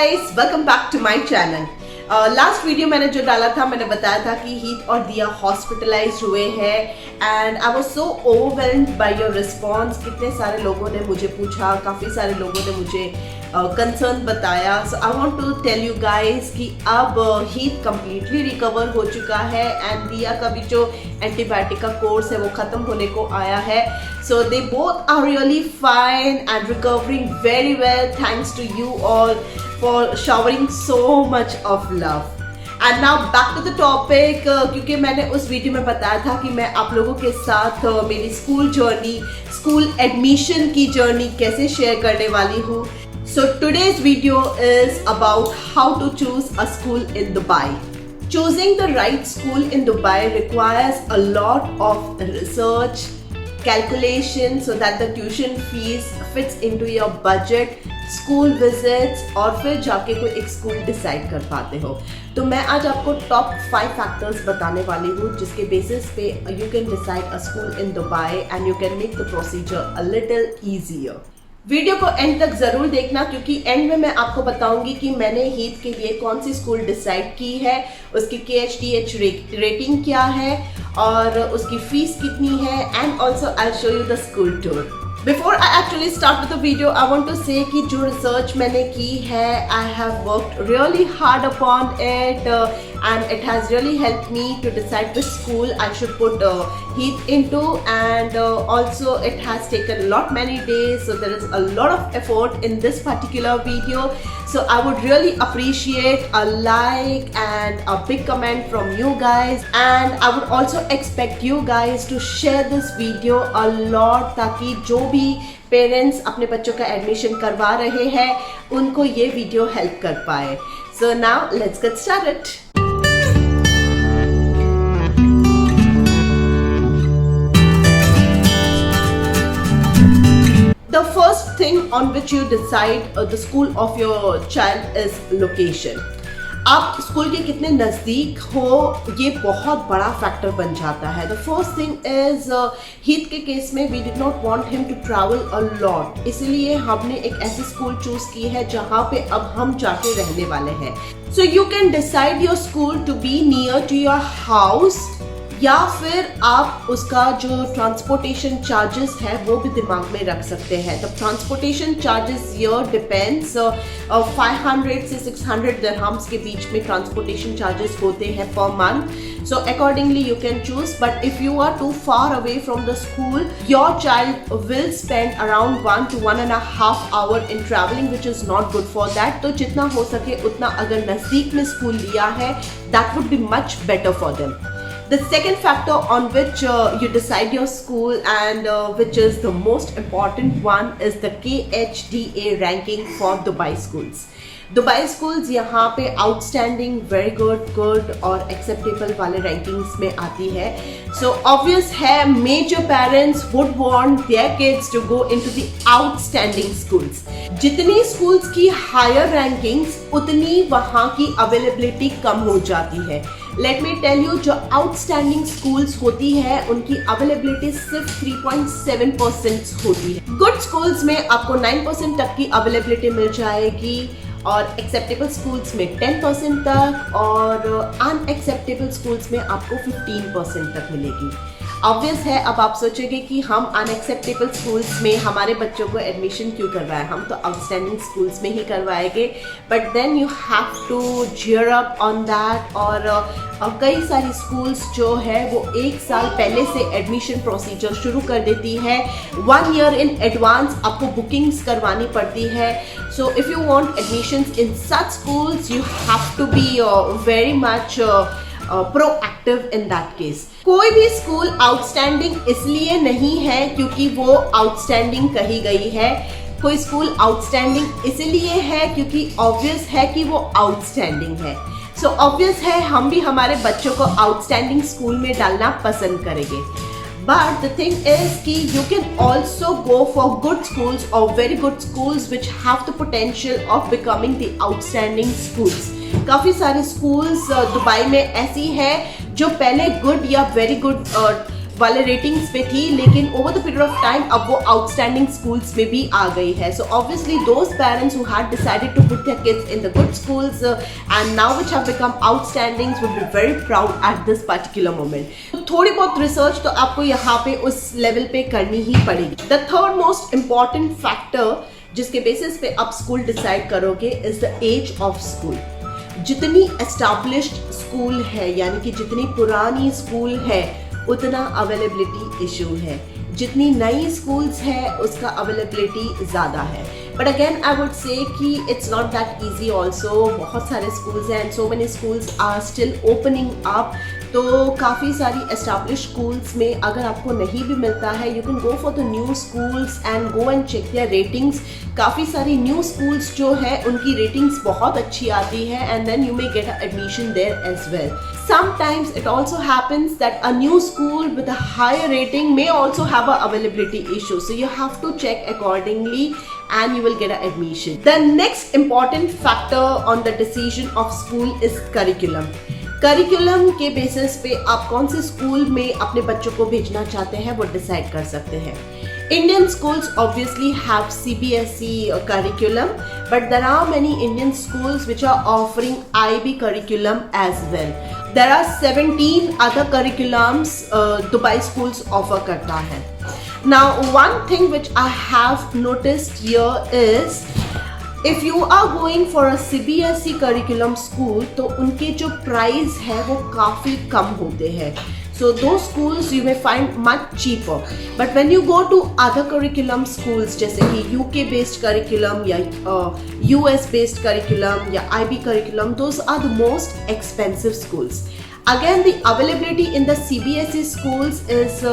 guys, welcome back to my channel. Last video मैंने जो डाला था मैंने बताया था कि हीथ और दिया हॉस्पिटलाइज हुए हैं and I was so overwhelmed by your response. कितने सारे लोगों ने मुझे पूछा, काफ़ी सारे लोगों ने मुझे कंसर्न बताया. So I want to tell you guys कि अब हीथ कम्प्लीटली रिकवर हो चुका है एंड दिया का भी जो एंटीबायोटिक का कोर्स है वो ख़त्म होने को आया है. So they both are really fine and recovering very well thanks to you all for showering so much of love. And now back to the topic. क्योंकि मैंने उस वीडियो में बताया था कि मैं आप लोगों के साथ मेरी स्कूल जर्नी, स्कूल एडमिशन की जर्नी कैसे शेयर करने वाली हूँ. So today's video is about how to choose a school in Dubai. Choosing the right school in Dubai requires a lot of research, calculation so that the tuition fees fits into your budget, school visits और फिर जाके कोई एक school decide कर पाते हो. तो मैं आज आपको टॉप 5 फैक्टर्स बताने वाली हूँ जिसके बेसिस पे you can decide a school in Dubai and you can make the procedure a little easier. Video को एंड तक जरूर देखना क्योंकि एंड में मैं आपको बताऊंगी कि मैंने हीथ के लिए कौन सी स्कूल डिसाइड की है, उसकी KHTH रेटिंग क्या है और उसकी फीस कितनी है and also I show you the school tour. Before I actually start with the video, I want to say कि जो research मैंने की है, I have worked really hard upon it and it has really helped me to decide which school I should put Heath into and also it has taken many days, so there is a lot of effort in this particular video. So I would really appreciate a like and a big comment from you guys and I would also expect you guys to share this video a lot ताकि जो भी parents अपने बच्चों का admission करवा रहे हैं उनको ये वीडियो हेल्प कर पाए. So now let's get started. The first thing on which you decide the school of your child is location. आप स्कूल के कितने नज़दीक हो ये बहुत बड़ा फैक्टर बन जाता है. The first thing is Heath के केस में we did not want him to travel a lot, इसलिए हमने एक ऐसी स्कूल चूज की है जहाँ पे अब हम जाके रहने वाले हैं. So you can decide your school to be near to your house या फिर आप उसका जो ट्रांसपोर्टेशन चार्जेस है वो भी दिमाग में रख सकते हैं. तो ट्रांसपोर्टेशन चार्जेस यर डिपेंड्स 500 से 600 दिरहम्स के बीच में ट्रांसपोर्टेशन चार्जेस होते हैं per month. So accordingly you can choose, but if you are too far away from the school your child will spend around 1 to 1.5 hour in traveling which is not good for that. तो जितना हो सके उतना अगर नज़दीक में school लिया है that would be much better for them. The second factor on which you decide your school and which is the most important one is the KHDA ranking for Dubai schools. Dubai schools यहाँ पे outstanding, very good और acceptable वाले rankings में आती है. So obvious है major parents would want their kids to go into the outstanding schools. जितनी schools की हायर रैंकिंग्स उतनी वहाँ की अवेलेबिलिटी कम हो जाती है. लेट मी टेल यू, जो आउटस्टैंडिंग स्कूल्स होती है उनकी अवेलेबिलिटी सिर्फ 3.7% होती है. गुड स्कूल्स में आपको 9% तक की अवेलेबिलिटी मिल जाएगी और एक्सेप्टेबल स्कूल्स में 10% तक और अनएक्सेप्टेबल स्कूल्स में आपको 15% तक मिलेगी. ऑब्वियस है अब आप सोचोगे कि हम अनएक्सेप्टेबल स्कूल्स में हमारे बच्चों को एडमिशन क्यों करवाएं, हम तो आउटस्टैंडिंग स्कूल्स में ही करवाएंगे. But then you have to gear up on that. और कई सारी स्कूल्स जो है वो 1 साल पहले से एडमिशन प्रोसीजर शुरू कर देती है. 1 year in advance आपको बुकिंग्स करवानी पड़ती है. So if you want admissions in such schools you have to be very much proactive in that case. कोई भी स्कूल आउटस्टैंडिंग इसलिए नहीं है क्योंकि वो आउटस्टैंडिंग कही गई है. कोई स्कूल आउटस्टैंडिंग इसलिए है क्योंकि ऑब्वियस है कि वो आउटस्टैंडिंग है. सो ऑब्वियस है हम भी हमारे बच्चों को आउटस्टैंडिंग स्कूल में डालना पसंद करेंगे. But the thing is कि you can also go for good schools or very good schools which have the potential of becoming the outstanding schools. काफ़ी सारे schools दुबई में ऐसी है जो पहले good या very good वाले रेटिंग्स पे थी, लेकिन over the period of time अब वो आउटस्टैंडिंग स्कूल्स में भी आ गई है. So obviously those parents who had decided to put their kids in the good schools and now which have become outstandings would be very proud at this particular moment. तो थोड़ी बहुत research तो आपको यहाँ पे उस लेवल पे करनी ही पड़ेगी. The third most important factor जिसके बेसिस पे आप स्कूल डिसाइड करोगे is the age of school. जितनी एस्टैब्लिश्ड स्कूल है, यानी कि जितनी पुरानी स्कूल है, उतना अवेलेबिलिटी इशू है. जितनी नई स्कूल्स है उसका अवेलेबिलिटी ज़्यादा है. But again I would say कि it's not that easy also. बहुत सारे स्कूल्स हैं and so many schools are still opening up. तो काफ़ी सारी एस्टैब्लिश स्कूल्स में अगर आपको नहीं भी मिलता है, you can go for the new schools and go and check their ratings. काफ़ी सारी न्यू स्कूल्स जो है उनकी रेटिंग्स बहुत अच्छी आती है and then you may get a admission there as well. Sometimes it also happens that a new school with a higher rating may also have a availability issue. So you have to check accordingly and you will get an admission. The next important factor on the decision of school is curriculum. Curriculum के basis पे आप कौन से school में अपने बच्चों को भेजना चाहते हैं वो डिसाइड कर सकते हैं. Indian schools obviously have CBSE curriculum, but there are many Indian schools which are offering IB curriculum as well. There are 17 other curriculums Dubai schools offer करता है. Now one thing which I have noticed here is if you are going for a CBSE curriculum school तो उनके जो price है वो काफ़ी कम होते हैं. So those schools you may find much cheaper. But when you go to other curriculum schools जैसे कि UK based curriculum या US based curriculum या IB curriculum, those are the most expensive schools. Again the availability in the CBSE schools is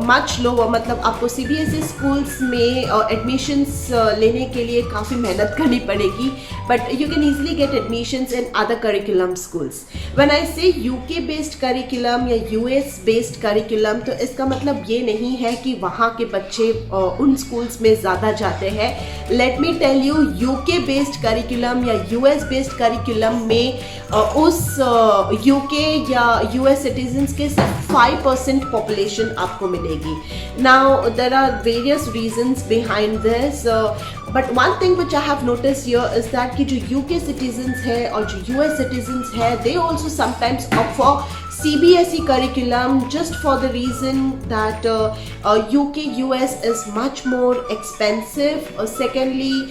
much lower. मतलब आपको CBSE schools में admissions लेने के लिए काफ़ी मेहनत करनी पड़ेगी, but you can easily get admissions in other curriculum schools. When I से UK बेस्ड करिकुलम या US बेस्ड करिकुलम, तो इसका मतलब ये नहीं है कि वहाँ के बच्चे उन स्कूल्स में ज़्यादा जाते हैं. Let me tell you, UK based curriculum या US बेस्ड करिकुलम में उस UK या US सिटीजन्स के सिर्फ 5% पॉपुलेशन आपको मिलेगी. Now there are various reasons behind this, but one thing which I have noticed here is that कि जो UK citizens है और जो US citizens है, they also sometimes opt for CBSE curriculum just for the reason that UK US is much more expensive. Secondly,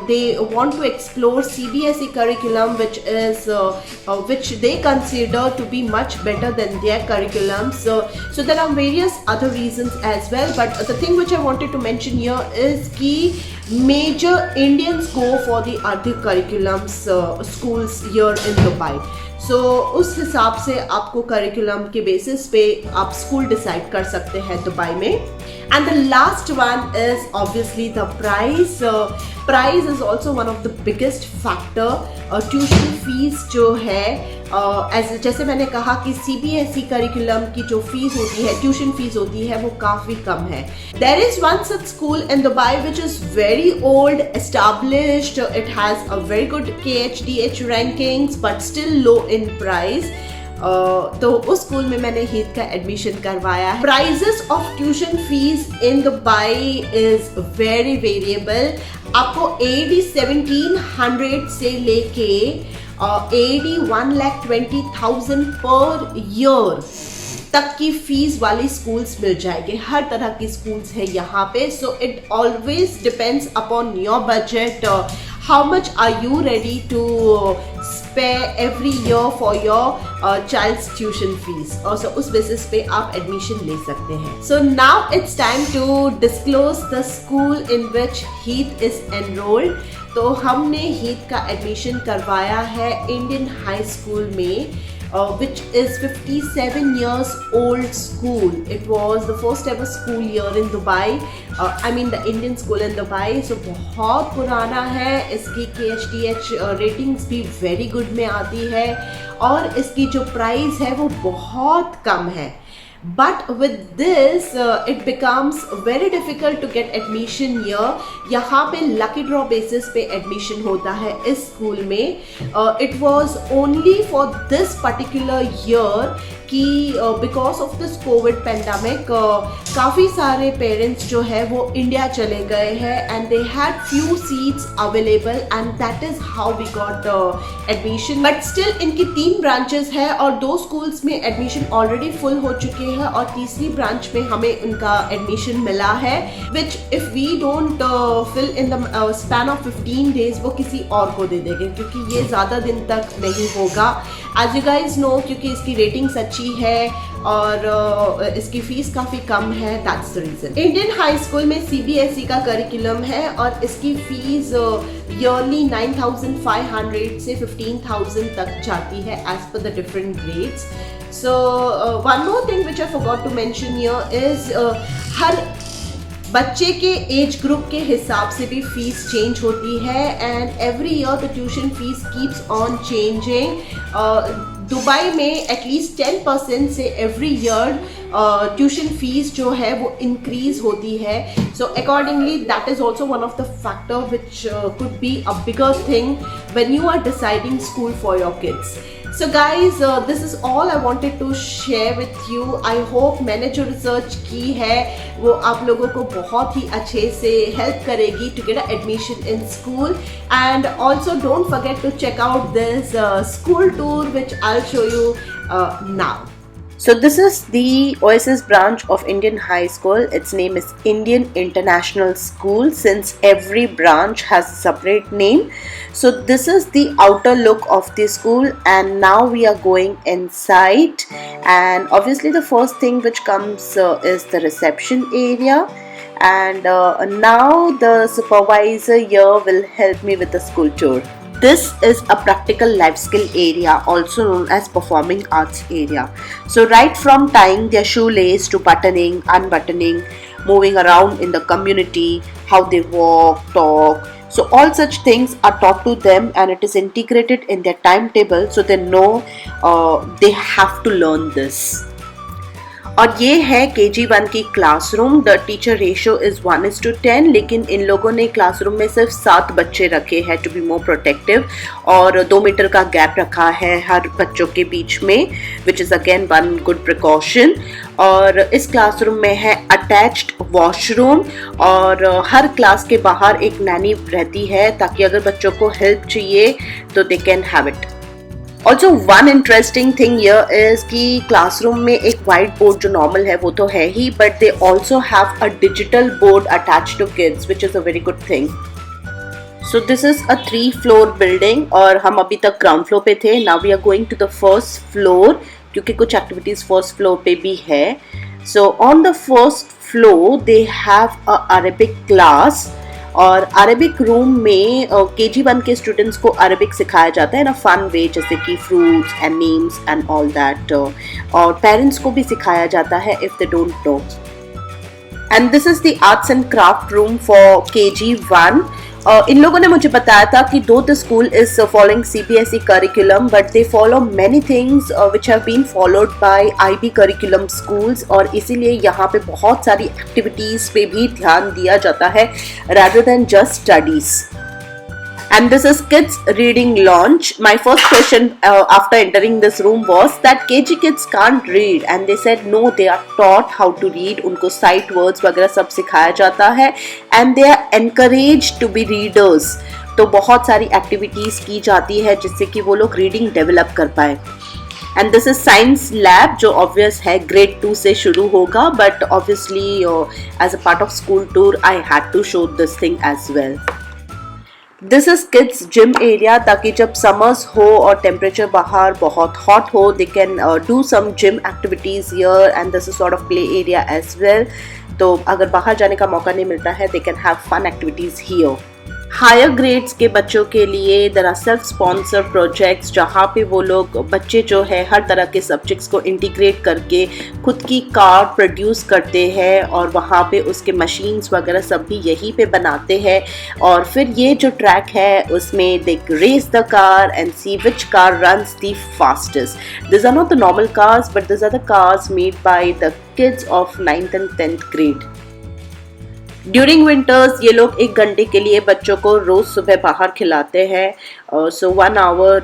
they want to explore CBSE curriculum which they consider to be much better than their curriculums. So there are various other reasons as well, but the thing which I wanted to mention here is कि major Indians go for the other curriculums schools here in Dubai. So उस हिसाब से आपको curriculum के basis पे आप school decide कर सकते हैं दुबई में. And the last one is obviously the price. Price is also one of the biggest factor. Tuition fees जो है, जैसे मैंने कहा कि CBSE करिकुलम की जो फीस होती है, ट्यूशन फीस होती है, वो काफ़ी कम है. There is one such school in Dubai which is very old, established. It has a very good KHDH rankings but still low in price. तो उस स्कूल में मैंने हीत का एडमिशन करवाया है. Prices of tuition fees in Dubai is very variable. आपको AD 1700 से लेके AD 1,20,000 पर ईयर तक की फीस वाली स्कूल्स मिल जाएंगे. हर तरह की स्कूल्स है यहाँ पे. So it always depends upon your budget. How much are you ready to spare every year for your child's tuition fees. Also उस basis पे आप admission ले सकते हैं. So now it's time to disclose the school in which Heath is enrolled. तो हमने Heath का admission करवाया है Indian High School में, which is 57 years old school. It was the first ever school here in Dubai. I mean the Indian school in Dubai. So बहुत पुराना है. इसकी KHDH ratings भी very good में आती है और इसकी जो प्राइस है वो बहुत कम है. But with this it becomes very difficult to get admission here. यहाँ पे lucky draw basis पे admission होता है इस स्कूल में. It was only for this particular year कि because of this Covid pandemic काफ़ी सारे पेरेंट्स जो है वो इंडिया चले गए हैं and they had few seats available and that is how we got admission. But still इनकी 3 ब्रांचेस है और 2 स्कूल्स में एडमिशन ऑलरेडी फुल हो चुके हैं और तीसरी ब्रांच में हमें उनका एडमिशन मिला है, which if we don't fill in the span of 15 days वो किसी और को दे देंगे क्योंकि ये ज़्यादा दिन तक नहीं होगा. एज यू गाइज नो, क्योंकि इसकी रेटिंग्स अच्छी है और इसकी फीस काफ़ी कम है, that's the reason. Indian high school में CBSE का करिकुलम है और इसकी फीस ईयरली 9,500 से 15,000 तक जाती है as per the different grades. So one more thing which I forgot to mention here is हर बच्चे के एज ग्रुप के हिसाब से भी फीस चेंज होती है and every year the tuition fees keeps on changing. Dubai में एटलीस्ट 10% से एवरी ईयर ट्यूशन फीस जो है वो इंक्रीज होती है. So accordingly that is also one of the factor which could be a bigger thing when you are deciding school for your kids. So guys, this is all I wanted to share with you. I hope मैंने जो research की है वो आप लोगों को बहुत ही अच्छे से हेल्प करेगी to get an admission in school. And also don't forget to check out this school tour which I'll show you now. So this is the OSS branch of Indian High School. Its name is Indian International School since every branch has a separate name. So this is the outer look of the school and now we are going inside and obviously the first thing which comes is the reception area and now the supervisor here will help me with the school tour. This is a practical life skill area also known as performing arts area. So right from tying their shoelace to buttoning, unbuttoning, moving around in the community, how they walk, talk. So all such things are taught to them and it is integrated in their timetable so they know they have to learn this. और ये है KG1 की classroom. The teacher ratio is 1:10 लेकिन इन लोगों ने classroom में सिर्फ 7 बच्चे रखे हैं टू बी मोर प्रोटेक्टिव और 2 मीटर का गैप रखा है हर बच्चों के बीच में which is again one good precaution. और इस क्लासरूम में है अटैच्ड वॉशरूम और हर क्लास के बाहर एक नैनी रहती है ताकि अगर बच्चों को हेल्प चाहिए तो दे can have it. Also one interesting thing here is कि क्लासरूम में एक वाइट बोर्ड जो नॉर्मल है वो तो है ही but they also have a digital board attach to kids which is a very good thing. So this is a 3 floor building और हम अभी तक ग्राउंड फ्लोर पे थे. Now we are going to the first floor क्योंकि कुछ activities first floor पे भी है. So on the first floor they have a Arabic class और अरेबिक रूम में KG1 के स्टूडेंट्स को अरेबिक सिखाया जाता है इन अ फन वे जैसे कि fruits and names and all that और पेरेंट्स को भी सिखाया जाता है if they don't know. And this is the arts and craft room for KG1. इन लोगों ने मुझे बताया था कि though the school is following CBSE curriculum but they follow many things which have been followed by IB curriculum schools और इसीलिए यहाँ पे बहुत सारी एक्टिविटीज़ पे भी ध्यान दिया जाता है rather than just studies. And this is kids reading launch. My first question after entering this room was that KG kids can't read and they said no, they are taught how to read. उनको sight words वगैरह सब सिखाया जाता है and they are encouraged to be readers. तो बहुत सारी activities की जाती है जिससे कि वो लोग रीडिंग डेवलप कर पाए. And this is science lab जो ऑब्वियस है ग्रेड 2 से शुरू होगा but obviously as a part of school tour I had to show this thing as well. This is kids gym area ताकि जब समर्स हो और टेम्परेचर बाहर बहुत हॉट हो they can do some gym activities here and this is sort of play area as well. तो अगर बाहर जाने का मौका नहीं मिलता है they can have fun activities here. Higher grades के बच्चों के लिए there are self sponsor projects जहाँ पे वो लोग बच्चे जो है हर तरह के सब्जेक्ट्स को इंटीग्रेट करके खुद की कार प्रोड्यूस करते हैं और वहाँ पे उसके मशीन्स वगैरह सब भी यहीं पे बनाते हैं और फिर ये जो ट्रैक है उसमें they race the car and see which car runs the fastest. These are not the normal cars but these are the cars made by the kids of 9th and 10th grade. During winters ये लोग 1 घंटे के लिए बच्चों को रोज़ सुबह बाहर खिलाते हैं. सो 1 आवर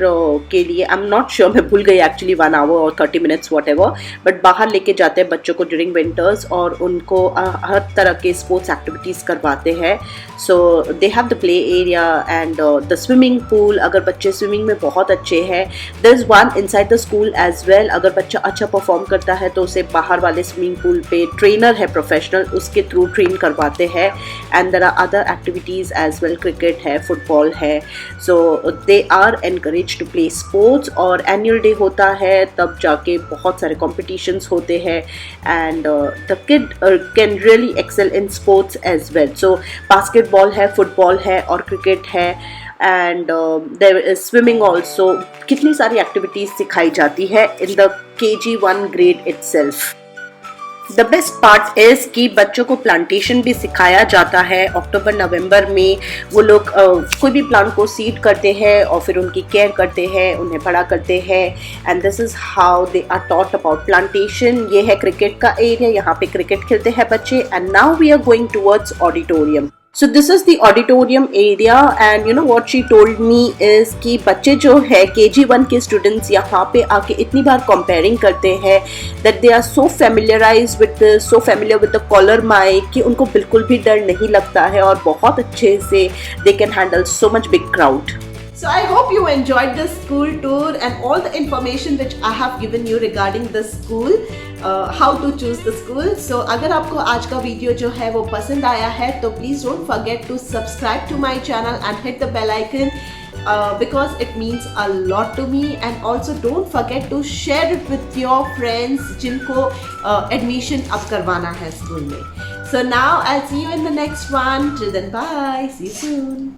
के लिए आई एम नॉट श्योर, मैं भूल गई एक्चुअली 1 आवर और 30 मिनट्स वॉट एवर, बट बाहर लेके जाते हैं बच्चों को ड्यूरिंग विंटर्स और उनको हर तरह के स्पोर्ट्स एक्टिविटीज़ करवाते हैं. So they have the play area and the swimming pool. अगर बच्चे स्विमिंग में बहुत अच्छे हैं, there is one inside the school as well. अगर बच्चा अच्छा परफॉर्म करता है तो उसे बाहर वाले स्विमिंग पूल पे ट्रेनर है प्रोफेशनल, उसके थ्रू ट्रेन करवाते हैं. And there are other activities as well, cricket है, फुटबॉल है. So they are encourage to play sports और एनुअल डे होता है तब जाके बहुत सारे कॉम्पिटिशन्स होते हैं and the kid can really excel in sports as well. So basketball है, फुटबॉल है और क्रिकेट है and there is swimming also. कितनी सारी एक्टिविटीज़ सिखाई जाती है in the KG1 grade itself. The best part is कि बच्चों को प्लांटेशन भी सिखाया जाता है. अक्टूबर नवंबर में वो लोग कोई भी प्लांट को सीड करते हैं और फिर उनकी केयर करते हैं, उन्हें बड़ा करते हैं and this is how they are taught about plantation. ये है क्रिकेट का एरिया, यहाँ पे क्रिकेट खेलते हैं बच्चे and now we are going towards auditorium. So this is the auditorium area and you know what she told me is कि बच्चे जो है KG1 के स्टूडेंट्स यहाँ पे आके इतनी बार कंपेयरिंग करते हैं that they are so familiarized with this, so familiar with the collar mic कि उनको बिल्कुल भी डर नहीं लगता है और बहुत अच्छे से they can handle so much big crowd. So I hope you enjoyed this school tour and all the information which I have given you regarding the school, how to choose the school. So अगर आपको आज का video जो है वो पसंद आया है तो please don't forget to subscribe to my channel and hit the bell icon because it means a lot to me. And also don't forget to share it with your friends जिनको admission अब करवाना है school में. So now I'll see you in the next one. Till then, bye. See you soon.